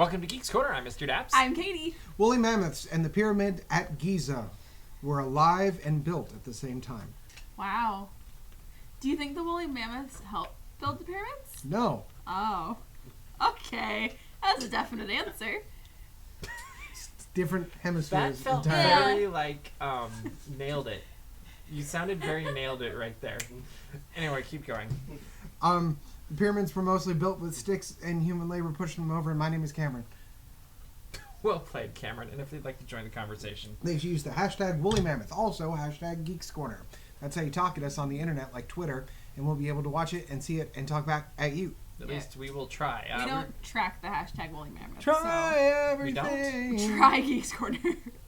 Welcome to Geeks Corner. I'm Mr. Daps. I'm Katie. Woolly mammoths and the pyramid at Giza were alive and built at the same time. Wow. Do you think the woolly mammoths helped build the pyramids? No. Oh. Okay. That's a definite answer. Different hemispheres. That felt entirely. very nailed it. You sounded very nailed it right there. Anyway, keep going. The pyramids were mostly built with sticks and human labor pushing them over, and my name is Cameron. Well played, Cameron. And if you'd like to join the conversation, They should use the hashtag Woolly Mammoth, also hashtag Geeks Corner. That's how you talk at us on the internet, like Twitter, and we'll be able to watch it and see it and talk back at you. at least we will try. We don't track the hashtag woolly mammoth. Try everything. So try Geeks Corner.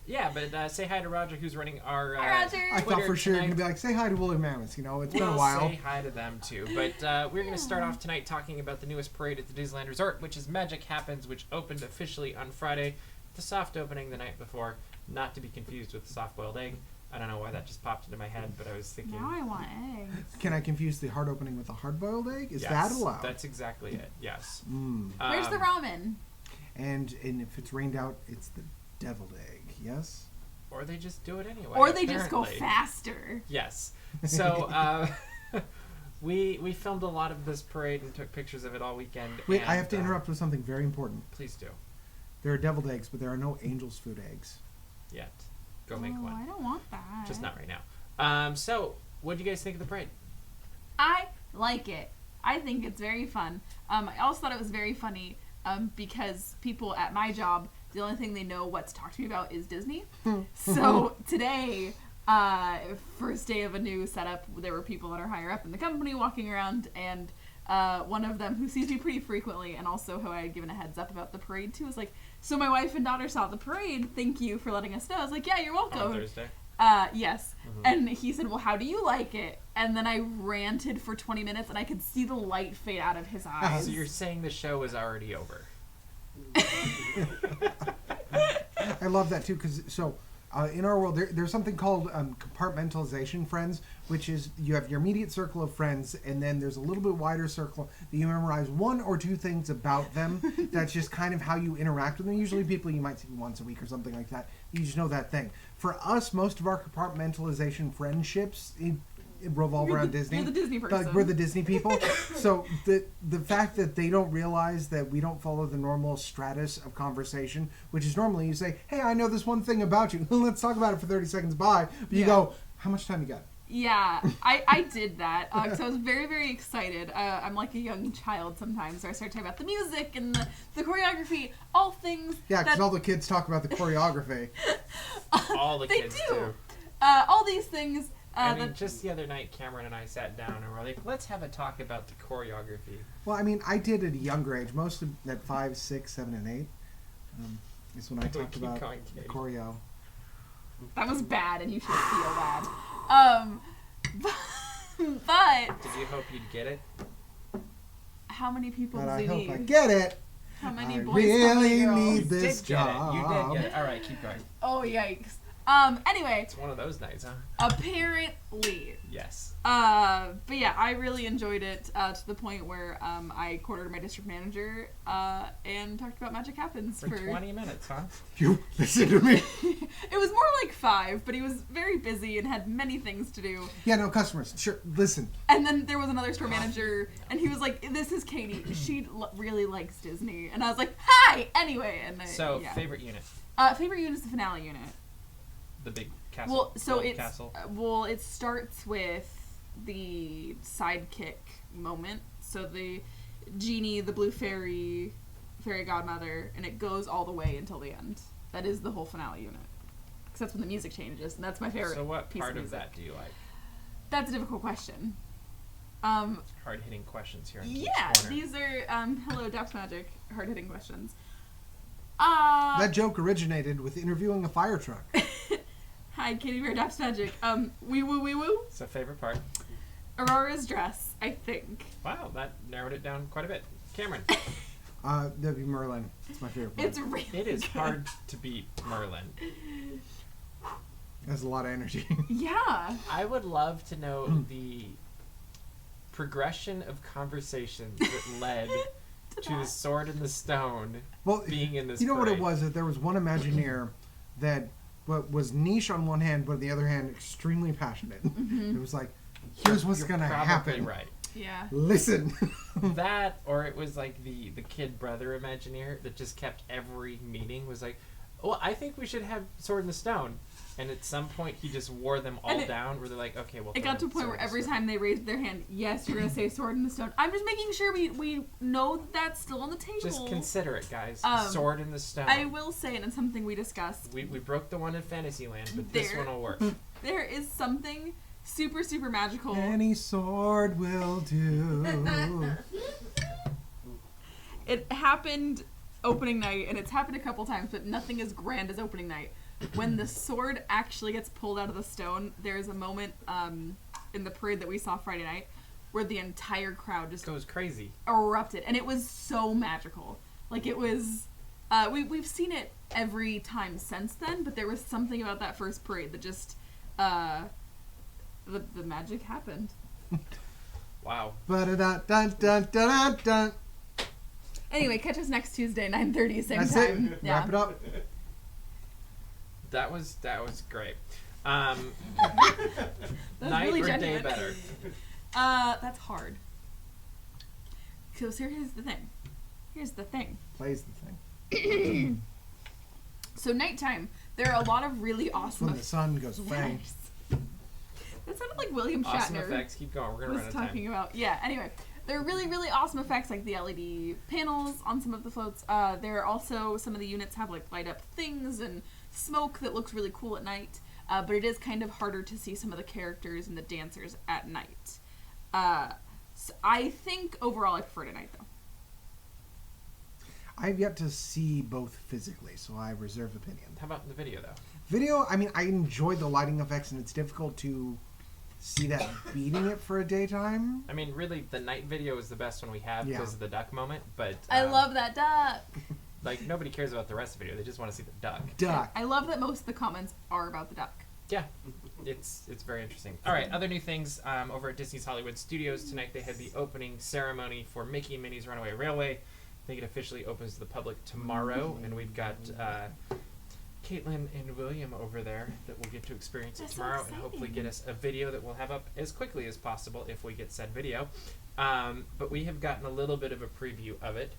Yeah, but say hi to Roger, who's running our Hi, Roger. I thought for sure you're tonight. going to be like, say hi to Woolly Mammoths. You know, it's been a We'll while. say hi to them too. But we're going to start off tonight talking about the newest parade at the Disneyland Resort, which is Magic Happens, which opened officially on Friday. The soft opening the night before, not to be confused with the soft-boiled egg. I don't know why that just popped into my head, but I was thinking... Now I want eggs. Can I confuse the hard opening with a hard-boiled egg? Is Yes, that allowed? That's exactly it, yes. Where's the ramen? And if it's rained out, it's the deviled egg, yes? Or they just do it anyway. Or they just go apparently. faster. Yes. So we filmed a lot of this parade and took pictures of it all weekend. Wait, and, I have to interrupt with something very important. Please do. There are deviled eggs, but there are no angel's food eggs. Yet. Go make Oh, one. I don't want that. Just not right now. So, what do you guys think of the parade? I like it. I think it's very fun. I also thought it was very funny because people at my job, the only thing they know what to talk to me about is Disney. So today, first day of a new setup, there were people that are higher up in the company walking around, and one of them who sees me pretty frequently and also who I had given a heads up about the parade to was like, so my wife and daughter saw the parade, thank you for letting us know. I was like, yeah, you're welcome. On Thursday? Yes. And he said, well, how do you like it? And then I ranted for 20 minutes and I could see the light fade out of his eyes. So you're saying the show is already over? I love that too, because in our world, there's something called compartmentalization, friends, which is you have your immediate circle of friends, and then there's a little bit wider circle that you memorize one or two things about them. That's just kind of how you interact with them. Usually people you might see once a week or something like that. You just know that thing. For us, most of our compartmentalization friendships it revolve around Disney. You're the Disney person. Like, we're the Disney people. So the fact that they don't realize that we don't follow the normal stratus of conversation, which is normally you say, hey, I know this one thing about you. Let's talk about it for 30 seconds. Bye. But you go, how much time you got? Yeah, I did that because I was very, very excited. I'm like a young child sometimes, so I start talking about the music and the choreography, all things. Yeah, because all the kids talk about the choreography. All the they kids do. All these things. I mean, just the other night, Cameron and I sat down and we're like, let's have a talk about the choreography. Well, I mean, I did at a younger age, mostly at 5, 6, 7, and 8. Is when I talked Keep about going, the Katie. choreo. That was bad, and you should feel bad. But Did you hope you'd get it? how many people But does I he hope need? I get it. How many I boys? really how many girls? need You this did get job. it. You did get it. All right, keep going. Oh yikes. Anyway, It's one of those nights, huh? apparently. Yes. But yeah, I really enjoyed it to the point where I cornered my district manager and talked about Magic Happens For 20 minutes, huh? You listen to me. It was more like 5, but he was very busy and had many things to do. Yeah, no, customers. Sure, listen. And then there was another store manager, and he was like, "This is Katie. She really likes Disney." And I was like, "Hi." Anyway, and So, yeah. favorite unit? Favorite unit is the finale unit. The big castle? Well, so gold it's castle? it starts with the sidekick moment. So the genie, the blue fairy godmother, and it goes all the way until the end. That is the whole finale unit. Because that's when the music changes, and that's my favorite. So what piece part of of that do you like? That's a difficult question. Hard-hitting questions here on Geeks Yeah, Corner. these are hello DAPS Magic hard-hitting questions. That joke originated with interviewing a fire truck. Hi, Katie Bear DAPS Magic. Wee woo. So favorite part? Aurora's dress, I think. Wow, that narrowed it down quite a bit. Cameron. That'd be Merlin. It's my favorite part. It's really It is good. hard to beat Merlin. It has a lot of energy. Yeah. I would love to know the progression of conversations that led to the sword and the stone Well, being in this you know what it parade. was? That there was one Imagineer that was niche on one hand, but on the other hand, extremely passionate. It was like, here's what's You're going to probably happen. right. Yeah. Listen. That, or it was like the kid brother Imagineer that just kept every meeting was like, well, I think we should have sword and the stone. And at some point, he just wore them all down where they're like, okay, well, It got to a point where every time they raised their hand, yes, you're going to say sword in the stone. I'm just making sure we know that that's still on the table. Just consider it, guys. Sword in the stone. I will say, and it's something we discussed. We broke the one in Fantasyland, but this one will work. There is something super, super magical. Any sword will do. It happened opening night, and it's happened a couple times, but nothing as grand as opening night. When the sword actually gets pulled out of the stone, there's a moment in the parade that we saw Friday night where the entire crowd just Goes crazy. erupted, and it was so magical. Like, it was... we've seen it every time since then, but there was something about that first parade that just... the magic happened. Wow. Ba-da-da-dun-dun-dun-dun. Anyway, catch us next Tuesday, 9:30, same That's time. it. Yeah. Wrap it up. That was great. That's Night really or genuine. day better? That's hard. Because here's the thing. Plays the thing. So nighttime, there are a lot of really awesome When the sun goes away. Yes. That sounded like William Awesome Shatner effects. Keep going. We're gonna was run out of talking time. about. Yeah. Anyway, there are really, really awesome effects like the LED panels on some of the floats. There are also some of the units have like light up things and smoke that looks really cool at night. But it is kind of harder to see some of the characters and the dancers at night. So I think overall I prefer it at night though. I've yet to see both physically, so I reserve opinion. How about in the video though? Video, I mean, I enjoy the lighting effects, and it's difficult to see that beating it for a daytime. I mean, really, the night video is the best one we have Yeah. because of the duck moment. But I love that duck. like nobody cares about the rest of the video. They just want to see the duck. Duck. I love that most of the comments are about the duck. Yeah, it's very interesting. All right, other new things over at Disney's Hollywood Studios tonight. They had the opening ceremony for Mickey and Minnie's Runaway Railway. I think it officially opens to the public tomorrow, and we've got Caitlin and William over there that will get to experience it That's so tomorrow and exciting. hopefully get us a video that we'll have up as quickly as possible if we get said video. But we have gotten a little bit of a preview of it,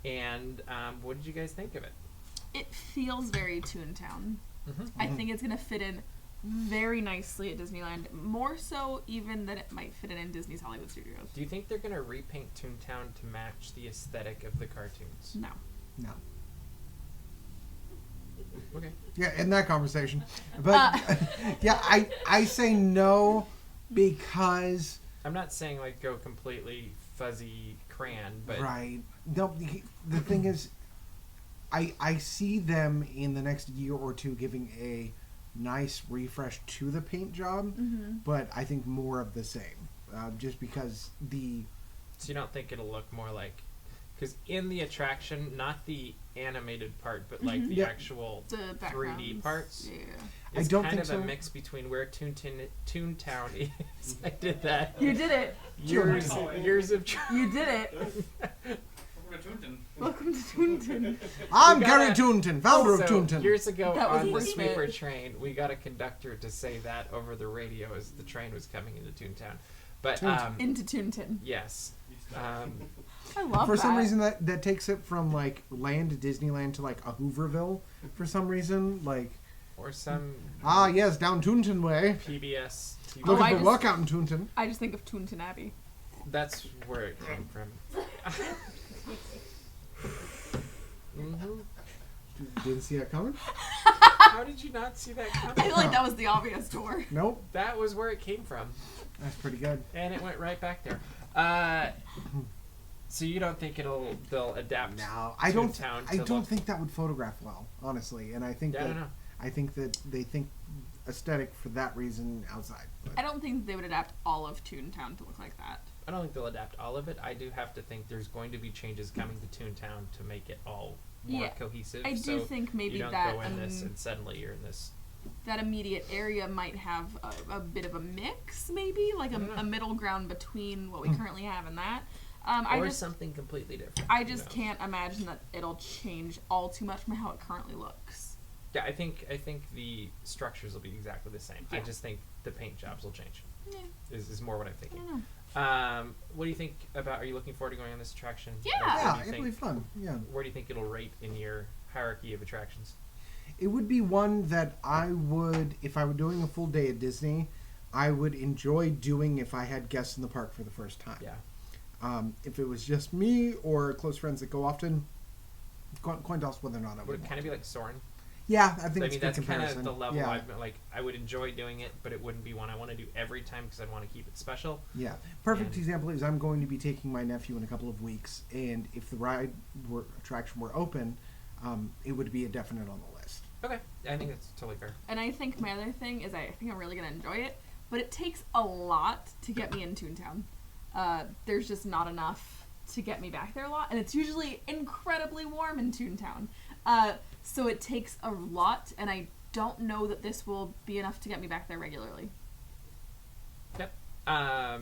and what did you guys think of it? It feels very Toontown. Mm-hmm. I think it's going to fit in very nicely at Disneyland, more so even than it might fit in Disney's Hollywood Studios. Do you think they're going to repaint Toontown to match the aesthetic of the cartoons? No. No. Okay. Yeah, in that conversation. But, yeah, I say no because... I'm not saying like go completely fuzzy crayon, but Right. No, the thing is, I see them in the next year or two giving a nice refresh to the paint job, but I think more of the same. Just because so you don't think it'll look more like, because in the attraction, not the animated part, but like the Yeah. actual The 3D backgrounds. parts. Yeah. I It's don't kind think of so. a mix between where Toontown is. I did that. You did it. Years of You did it. Welcome to Toontown. I'm We Gary gotta- Toonton, founder of Also, Toonton. years ago That was on the worth sleeper it. train, we got a conductor to say that over the radio as the train was coming into Toontown. But Toontown. Into Toontown. yes, I love For that. some reason, that takes it from like land to Disneyland to like a Hooverville. For some reason, like or some yes, down Toonton way. PBS. TV. Looking I for just- work out in Toonton. I just think of Toonton Abbey. That's where it came from. Didn't see that coming. How did you not see that I coming? feel like that was the obvious door. Nope, That was where it came from, that's pretty good. and it went right back there. So you don't think they'll adapt? No, I don't. Toontown I to don't look- think that would photograph well, honestly. And I think Yeah, I that don't know. I think that they think aesthetic for that reason outside. I But don't think they would adapt all of Toontown to look like that. I don't think they'll adapt all of it. I do have to think there's going to be changes coming to Toontown to make it all more Yeah, cohesive. I do so think maybe you don't that go in this and suddenly you're in this. that immediate area might have a bit of a mix, maybe like I don't know. a middle ground between what we currently have and that. or something completely different. I just can't imagine that it'll change all too much from how it currently looks. Yeah, I think the structures will be exactly the same. Yeah. I just think the paint jobs will change. Yeah. Is more what I'm thinking. I don't know. What do you think about? Are you looking forward to going on this attraction? Yeah. Yeah, it'll be fun. Yeah. Where do you think it'll rate in your hierarchy of attractions? It would be one that I would, if I were doing a full day at Disney, I would enjoy doing if I had guests in the park for the first time. Yeah. If it was just me or close friends that go often, coin toss whether or not I Would would it want kind of to. be like Soarin'? Yeah, I think I it's mean, a good that's kind comparison. of the level yeah. I've been, like. I would enjoy doing it, but it wouldn't be one I want to do every time because I'd want to keep it special. Yeah. Perfect And- example is I'm going to be taking my nephew in a couple of weeks, and if the attraction were open, it would be a definite on the list. Okay, I think that's totally fair. And I think my other thing is I think I'm really going to enjoy it, but it takes a lot to get me in Toontown. There's just not enough to get me back there a lot, and it's usually incredibly warm in Toontown. So it takes a lot, and I don't know that this will be enough to get me back there regularly. Yep.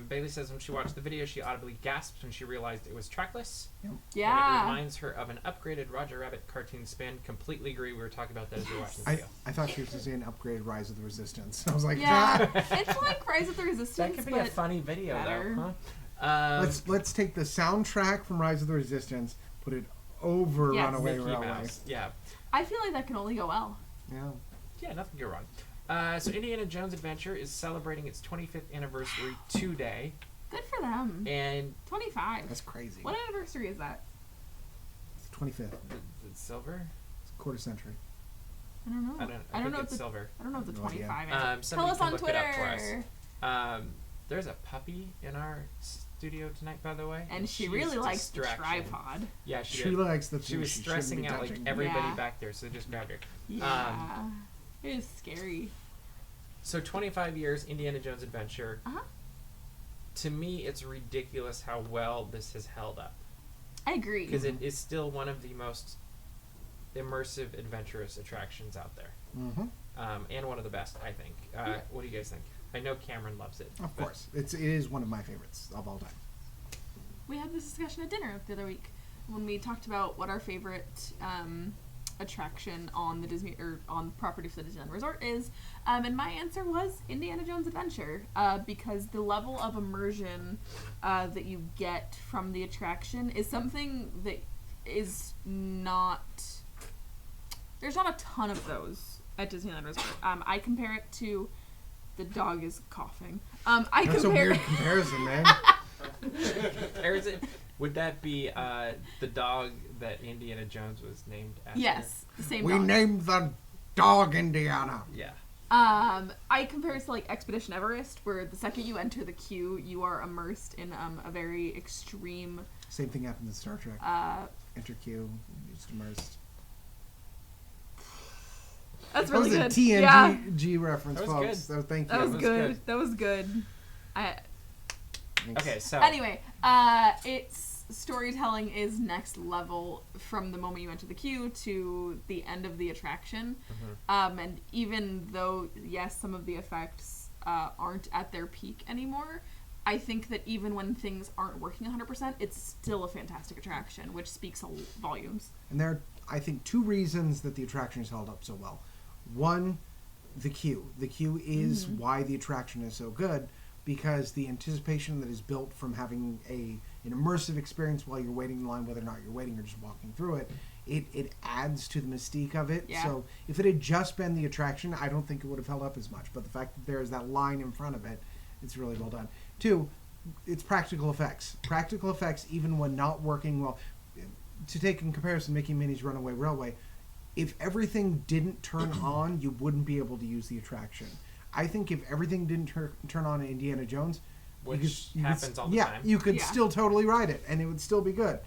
Bailey says when she watched the video, she audibly gasped when she realized it was trackless. Yep. And it Yeah. reminds her of an upgraded Roger Rabbit cartoon spin. Completely agree. We were talking about that as we were watching the video. I thought she was saying upgraded Rise of the Resistance. I was like, Yeah. ah. It's like Rise of the Resistance, That could be but a funny video, better. though, huh? Let's take the soundtrack from Rise of the Resistance, put it over Yes. Runaway Mickey Railway. Mouse. Yeah. I feel like that can only go well. Yeah. Yeah, nothing can go wrong. So Indiana Jones Adventure is celebrating its 25th anniversary today. Good for them. And 25. That's crazy. What anniversary is that? It's the 25th. it's silver? It's a quarter century. I don't know. I don't think know it's if the silver. I don't know if the No idea. 25 is. Somebody Tell us can on look it up for us. Twitter. There's a puppy in our studio tonight, by the way. And she she's really likes the distraction. tripod. Yeah, she She did. likes the She things was she shouldn't stressing be out like touching. everybody Yeah. back there, so just grabbed her. Yeah. It is scary. So 25 years, Indiana Jones Adventure. Uh-huh. To me, it's ridiculous how well this has held up. I agree. Because it is still one of the most immersive, adventurous attractions out there. Mm-hmm. And one of the best, I think. What do you guys think? I know Cameron loves it. Of but- course. It is one of my favorites of all time. We had this discussion at dinner the other week when we talked about what our favorite attraction on the Disney or on property for the Disneyland Resort is, and my answer was Indiana Jones Adventure, because the level of immersion that you get from the attraction is something that is not. There's not a ton of those at Disneyland Resort. I compare it to. The dog is coughing. I That's compare. a weird comparison, man. Would that be the dog that Indiana Jones was named after? Yes, the same We dog. named the dog Indiana. Yeah. I compare it to like Expedition Everest, where the second you enter the queue, you are immersed in a very extreme. Same thing happened in Star Trek. Enter queue, just immersed. That's That was really a good. TNG Yeah, reference, That was folks. good. So thank you. that was was good. good. That was good. Thanks. Okay, so Anyway, its storytelling is next level from the moment you enter the queue to the end of the attraction. And even though, yes, some of the effects aren't at their peak anymore, I think that even when things aren't working 100%, it's still a fantastic attraction, which speaks volumes. And there are, I think, two reasons that the attraction is held up so well. One, the queue. The queue is why the attraction is so good, because the anticipation that is built from having an immersive experience while you're waiting in line, whether or not you're waiting or just walking through it, it adds to the mystique of it. Yeah. So if it had just been the attraction, I don't think it would have held up as much. But the fact that there's that line in front of it, it's really well done. Two, it's practical effects. Practical effects, even when not working well. To take in comparison, Mickey and Minnie's Runaway Railway, if everything didn't turn on, you wouldn't be able to use the attraction. I think if everything didn't turn on in Indiana Jones, which happens all the yeah, time. you could Yeah. still totally ride it, and it would still be good.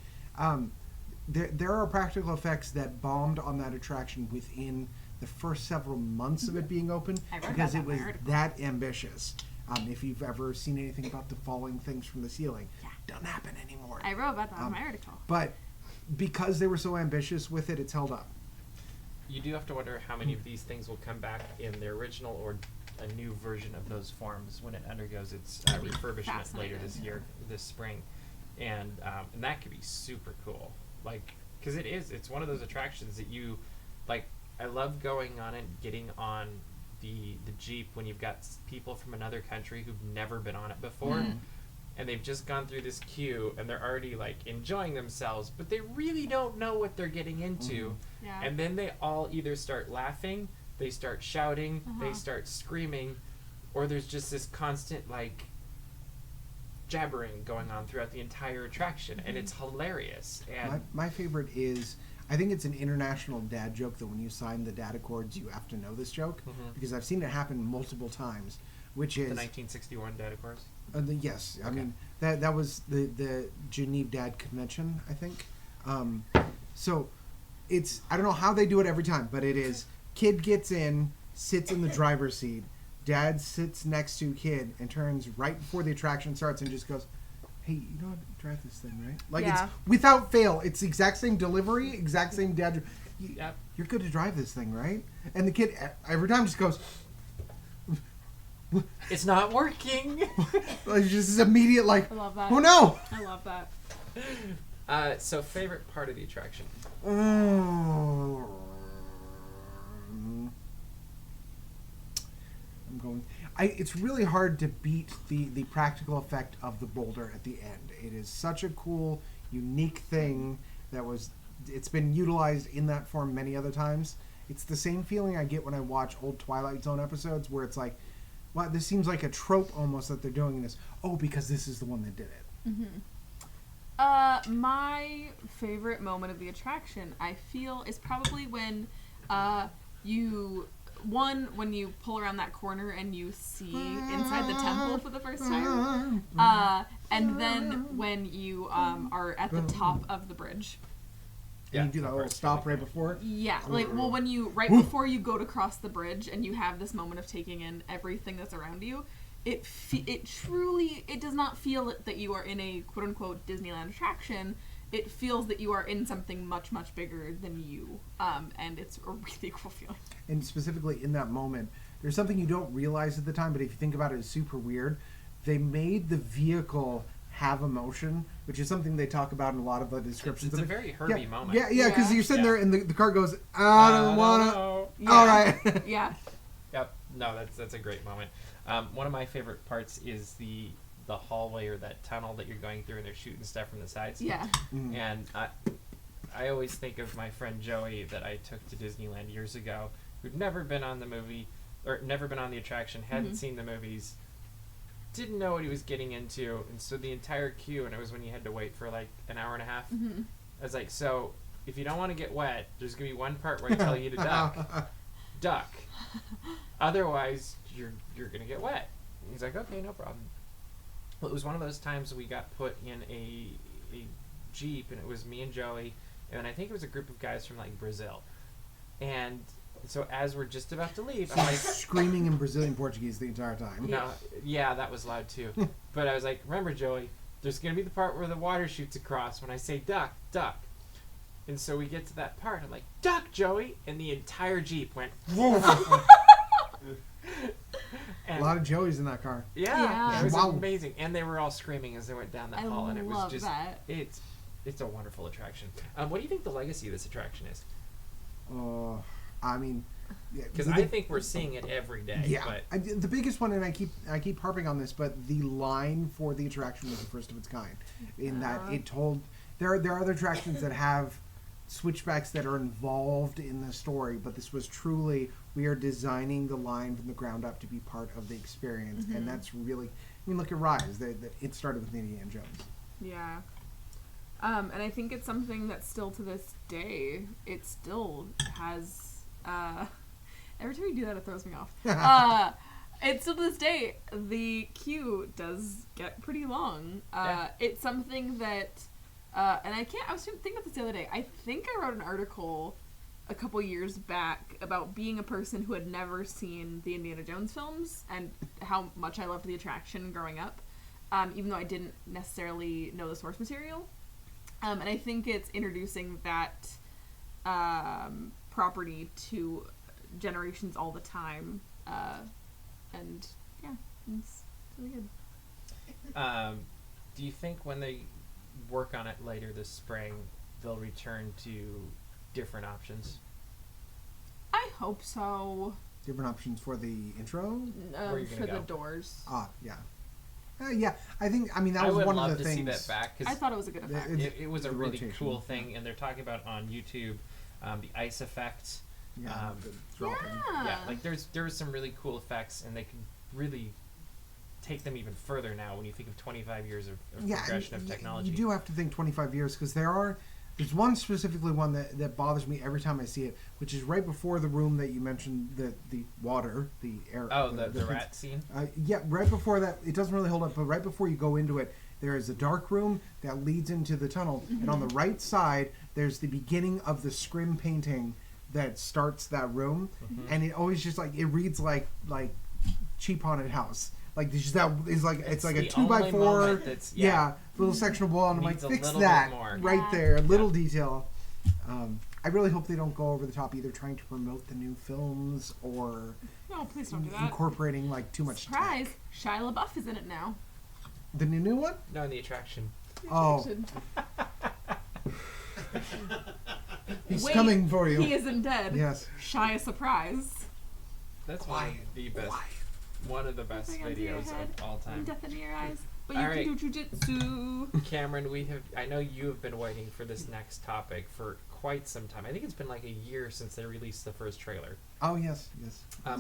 There are practical effects that bombed on that attraction within the first several months of it being open I read because about it that in was my article. that ambitious. If you've ever seen anything about the falling things from the ceiling, Yeah. doesn't happen anymore. I wrote about that in my article. But because they were so ambitious with it, it's held up. You do have to wonder how many of these things will come back in their original or a new version of those forms when it undergoes its refurbishment later fascinating. this spring. and that could be super cool. Like, because it's one of those attractions that you, like, I love going on and getting on the Jeep when you've got people from another country who've never been on it before. And they've just gone through this queue and they're already like enjoying themselves, but they really don't know what they're getting into. Yeah. And then they all either start laughing, they start shouting, they start screaming, or there's just this constant like jabbering going on throughout the entire attraction, and it's hilarious. And my favorite is, I think it's an international dad joke that when you sign the dad accords, you have to know this joke, because I've seen it happen multiple times, which is... The 1961 dad accords? Yes. Okay. I mean, that was the Geneva Dad Convention, I think. So it's, I don't know how they do it every time, but it is, kid gets in, sits in the driver's seat, dad sits next to kid and turns right before the attraction starts and just goes, hey, you know how to drive this thing, right? Like, it's without fail. It's the exact same delivery, exact same dad. You're good to drive this thing, right? And the kid every time just goes, it's not working. Like, just this immediate, like, I love that. oh no! I love that. So favorite part of the attraction? I'm going... it's really hard to beat the practical effect of the boulder at the end. It is such a cool, unique thing that it's been utilized in that form many other times. It's the same feeling I get when I watch old Twilight Zone episodes where it's like, wow, this seems like a trope almost that they're doing this. Oh, because this is the one that did it. My favorite moment of the attraction, I feel, is probably when when you pull around that corner and you see inside the temple for the first time, and then when you are at the top of the bridge. And you do that little stop right before? Yeah, like, well, when you, right before you go to cross the bridge and you have this moment of taking in everything that's around you, it truly, it does not feel that you are in a quote-unquote Disneyland attraction. It feels that you are in something much, much bigger than you, and it's a really cool feeling. And specifically in that moment, there's something you don't realize at the time, but if you think about it, it's super weird. They made the vehicle have emotion, which is something they talk about in a lot of the descriptions. It's a very Herbie moment. Yeah, because you're sitting there and the car goes, I don't want to. Yeah. All right. Yeah. Yep. No, that's a great moment. One of my favorite parts is the hallway or that tunnel that you're going through and they're shooting stuff from the sides. Yeah. And I always think of my friend Joey that I took to Disneyland years ago, who'd never been on the movie, or never been on the attraction, hadn't seen the movies, didn't know what he was getting into, and so the entire queue, and it was when you had to wait for like an hour and a half, I was like, so if you don't want to get wet, there's going to be one part where I tell you to duck. Otherwise, you're going to get wet. And he's like, okay, no problem. Well, it was one of those times we got put in a Jeep, and it was me and Joey, and I think it was a group of guys from like Brazil. And so as we're just about to leave, I'm like screaming in Brazilian Portuguese the entire time. No, yeah, that was loud too. But I was like, remember, Joey, there's going to be the part where the water shoots across when I say duck, duck. And so we get to that part. I'm like, duck, Joey. And the entire Jeep went, a lot of Joeys in that car. Yeah. It was amazing. And they were all screaming as they went down that hall. And it was just, that. It's a wonderful attraction. What do you think the legacy of this attraction is? I mean, because I think we're seeing it every day. Yeah, but the biggest one, and I keep harping on this, but the line for the attraction was the first of its kind. In that it told there are other attractions that have switchbacks that are involved in the story, but this was truly, we are designing the line from the ground up to be part of the experience, and that's really, I mean, look at Rise. It started with Indiana Jones. Yeah. And I think it's something that still to this day, it still has. Every time you do that, it throws me off. It's still to this day, the queue does get pretty long. It's something that, and I was thinking about this the other day. I think I wrote an article a couple years back about being a person who had never seen the Indiana Jones films and how much I loved the attraction growing up, even though I didn't necessarily know the source material. And I think it's introducing that property to generations all the time, and yeah, it's really good. Do you think when they work on it later this spring, they'll return to different options. I hope so. Different options for the intro? Where you For gonna the go? doors. Yeah. Yeah, I think, that I was would one love of the to things. see that back, I because thought it was a good effect. it was a the really rotation. cool thing, and they're talking about on YouTube the ice effect. Yeah, the dropping. Yeah, like there was some really cool effects, and they can really take them even further now when you think of 25 years of progression of technology. You do have to think 25 years, because there's one specifically one that bothers me every time I see it, which is right before the room that you mentioned, the water, the air. Oh, the rat scene? Yeah, right before that, it doesn't really hold up, but right before you go into it, there is a dark room that leads into the tunnel, and on the right side, there's the beginning of the scrim painting that starts that room, and it always just it reads like cheap haunted house. Like it's like it's like a 2x4, little sectional wall, and I'm like, fix that right there, little detail. I really hope they don't go over the top, either trying to promote the new films or No, please don't do that. incorporating too much Surprise! tech. Shia LaBeouf is in it now. The new one? No, in the attraction. Oh, he's Wait, coming for you. He isn't dead. Yes. Shia surprise. That's one of the best Something under your videos head, of all time. Death in your eyes. But All you right. can do jujitsu. Cameron, I know you have been waiting for this next topic for quite some time. I think it's been like a year since they released the first trailer. Oh, yes.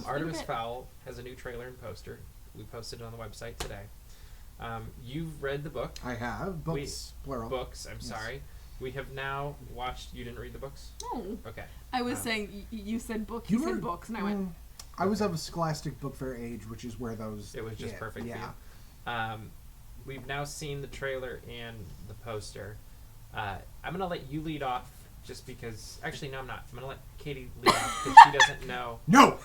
Artemis Fowl has a new trailer and poster. We posted it on the website today. You've read the book. I have. Books, plural. Books, I'm sorry. We have now watched... You didn't read the books? No. Okay. I was saying, you said book, You you were- said books, and I went, I was of a Scholastic Book Fair age, which is where those... It was just perfect for you. We've now seen the trailer and the poster. I'm going to let you lead off just because... Actually, no, I'm not. I'm going to let Katie lead off because she doesn't know... No!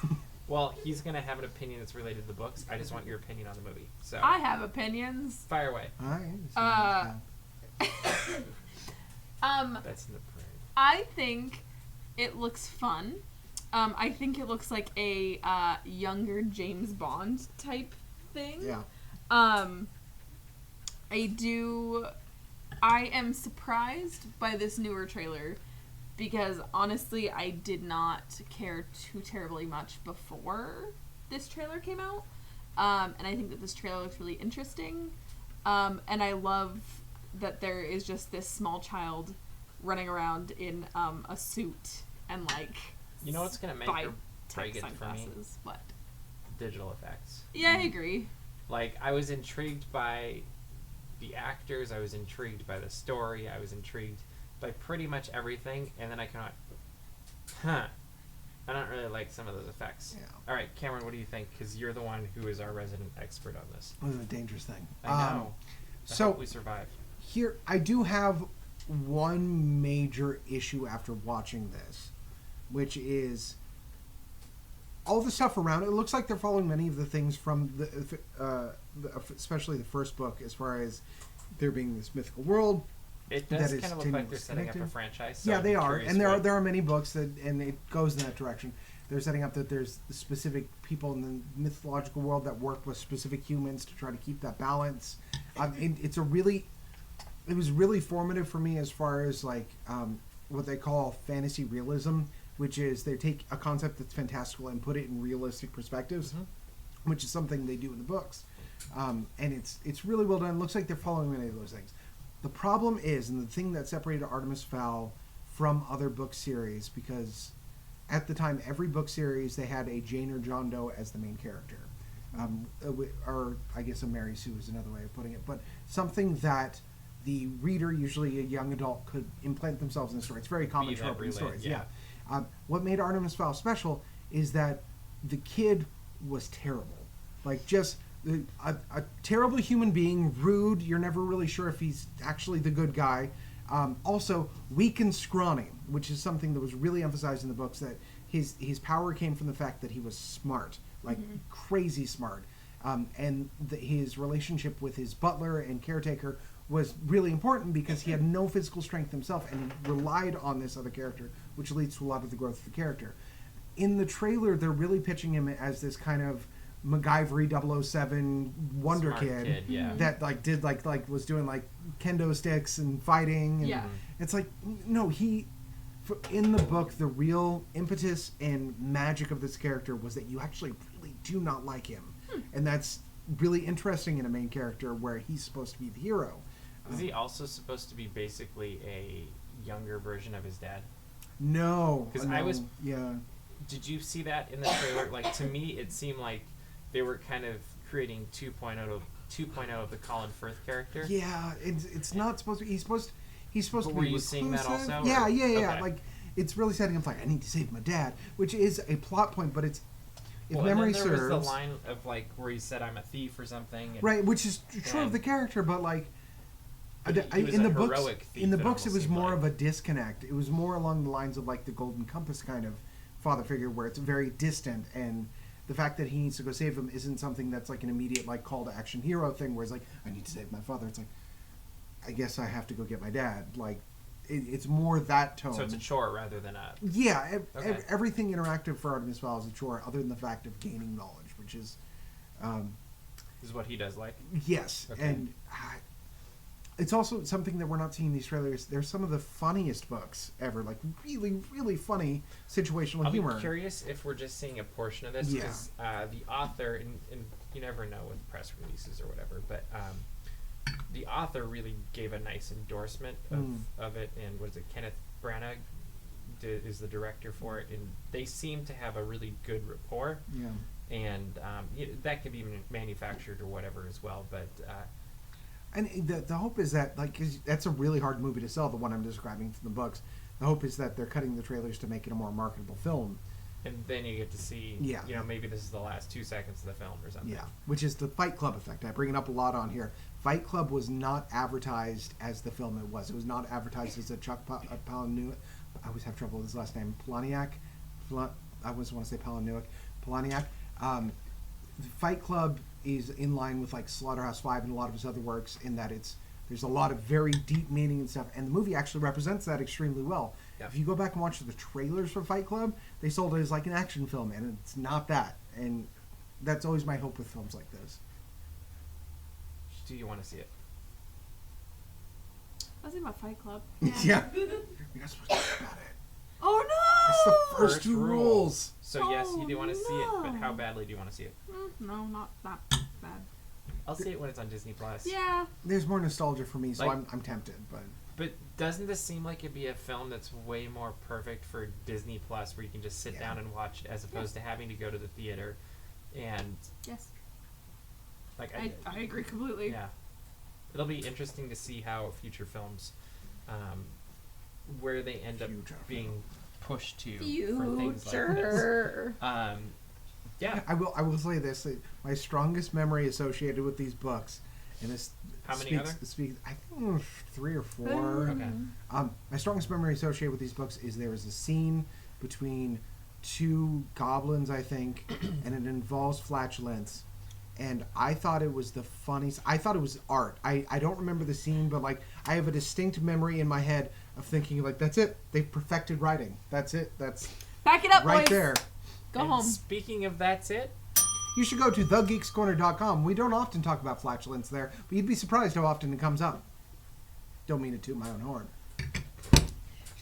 Well, he's going to have an opinion that's related to the books. I just want your opinion on the movie. So I have opinions. fire away. That's in the parade. I think it looks fun. I think it looks like a younger James Bond type thing. Yeah. I am surprised by this newer trailer because honestly I did not care too terribly much before this trailer came out. And I think that this trailer looks really interesting. And I love that there is just this small child running around in a suit and You know what's gonna make or break it for me? sunglasses. What? Digital effects. Yeah, I agree. I was intrigued by the actors, I was intrigued by the story, I was intrigued by pretty much everything, and then I I don't really like some of those effects. Yeah. All right, Cameron, what do you think? Because you're the one who is our resident expert on this. It was a dangerous thing. I know. So we survive. Here, I do have one major issue after watching this, which is all the stuff around it. It looks like they're following many of the things from especially the first book, as far as there being this mythical world. It that does is kind of look like they're tenuously setting up a connected. franchise. So Yeah, they I'm are, curious and what- there are many books and it goes in that direction. They're setting up that there's specific people in the mythological world that work with specific humans to try to keep that balance. It was really formative for me as far as what they call fantasy realism, which is they take a concept that's fantastical and put it in realistic perspectives, which is something they do in the books. And it's really well done. Looks like they're following many of those things. The problem is, and the thing that separated Artemis Fowl from other book series, because at the time, every book series, they had a Jane or John Doe as the main character. Or I guess a Mary Sue is another way of putting it. But something that the reader, usually a young adult, could implant themselves in the story. It's very common trope in stories. Yeah. What made Artemis Fowl special is that the kid was terrible. Just a terrible human being, rude. You're never really sure if he's actually the good guy. Also, weak and scrawny, which is something that was really emphasized in the books, that his power came from the fact that he was smart, crazy smart. And his relationship with his butler and caretaker was really important because he had no physical strength himself and he relied on this other character, which leads to a lot of the growth of the character. In the trailer, they're really pitching him as this kind of MacGyver 007 Wonder Smart Kid, yeah. that like did like was doing like kendo sticks and fighting. And Yeah. it's like no, in the book the real impetus and magic of this character was that you actually really do not like him, and that's really interesting in a main character where he's supposed to be the hero. Is he also supposed to be basically a younger version of his dad? No, 'Cause no, I was- yeah. Did you see that in the trailer? Like, to me, it seemed like they were kind of creating 2.0 of the Colin Firth character. Yeah, it's not supposed to. He's supposed But to were be you seeing that reclusive. also, Yeah, or- yeah. Okay. Like it's really setting up like I need to save my dad, which is a plot point, but it's if Well, memory and then there serves was the line of like where he said, "I'm a thief" or something. And right, which is true of and- the character, but like But he was in a the books, heroic thief, in the it books, it almost was seemed more like. of a disconnect. It was more along the lines of like the Golden Compass kind of father figure, where it's very distant, and the fact that he needs to go save him isn't something that's like an immediate like call to action hero thing, where it's like I need to save my father. It's like I guess I have to go get my dad. Like it's more that tone. So it's a chore rather than a. Yeah, Okay. everything interactive for Artemis Fowl is a chore, other than the fact of gaining knowledge, which is, Is what he does like. yes, Okay. and it's also something that we're not seeing in these trailers. They're some of the funniest books ever, like really, really funny situational I'll humor. be curious if we're just seeing a portion of this Yeah. because the author, and you never know with press releases or whatever, but the author really gave a nice endorsement of it, and was it Kenneth Branagh is the director for it, and they seem to have a really good rapport, Yeah. and that could be manufactured or whatever as well, but And the hope is that, like, 'cause that's a really hard movie to sell, the one I'm describing from the books. The hope is that they're cutting the trailers to make it a more marketable film. and then you get to see, Yeah. maybe this is the last 2 seconds of the film or something. Yeah, which is the Fight Club effect. I bring it up a lot on here. Fight Club was not advertised as the film it was. It was not advertised as a Chuck Palahniuk. I always have trouble with his last name. Palahniuk. I always want to say Palahniuk. Palahniuk. Fight Club is in line with like Slaughterhouse-Five and a lot of his other works in that there's a lot of very deep meaning and stuff, and the movie actually represents that extremely well. Yeah. If you go back and watch the trailers for Fight Club, they sold it as like an action film, and it's not that. And that's always my hope with films like this. Do you want to see it? I was thinking about Fight Club. Yeah. You're not supposed to talk about it. Oh That's no! the first two rules. So yes, you do Oh, want to see it, but no. how badly do you want to see it? No, not that bad. I'll see it when it's on Disney Plus. Yeah. There's more nostalgia for me, so Like- I'm tempted. But But doesn't this seem like it'd be a film that's way more perfect for Disney Plus, where you can just sit Yeah. down and watch it, as opposed to having to go to the theater, and Yes. like I agree completely. yeah, it'll be interesting to see how future films, where they end up Future being pushed to for things like this. Future. Yeah. I will say this: that my strongest memory associated with these books, and this How many other? speaks I think 3 or 4. Okay. My strongest memory associated with these books is there was a scene between 2 goblins, I think, and it involves flatulence. And I thought it was the funniest. I thought it was art. I don't remember the scene, but like I have a distinct memory in my head of thinking like, that's it. They've perfected writing. That's it. That's Back it up, right boys. there. Go And home. Speaking of that's it, You should go to thegeekscorner.com. We don't often talk about flatulence there, but you'd be surprised how often it comes up. Don't mean to toot my own horn.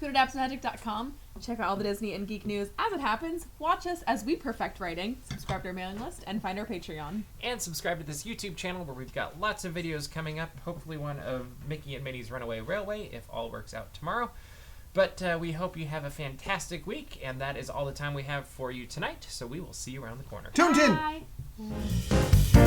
Go to dapsmagic.com. Check out all the Disney and geek news as it happens. Watch us as we perfect writing. Subscribe to our mailing list and find our Patreon. and subscribe to this YouTube channel where we've got lots of videos coming up. Hopefully one of Mickey and Minnie's Runaway Railway, if all works out tomorrow. But we hope you have a fantastic week, and that is all the time we have for you tonight. So we will see you around the corner. Tuned in! Bye.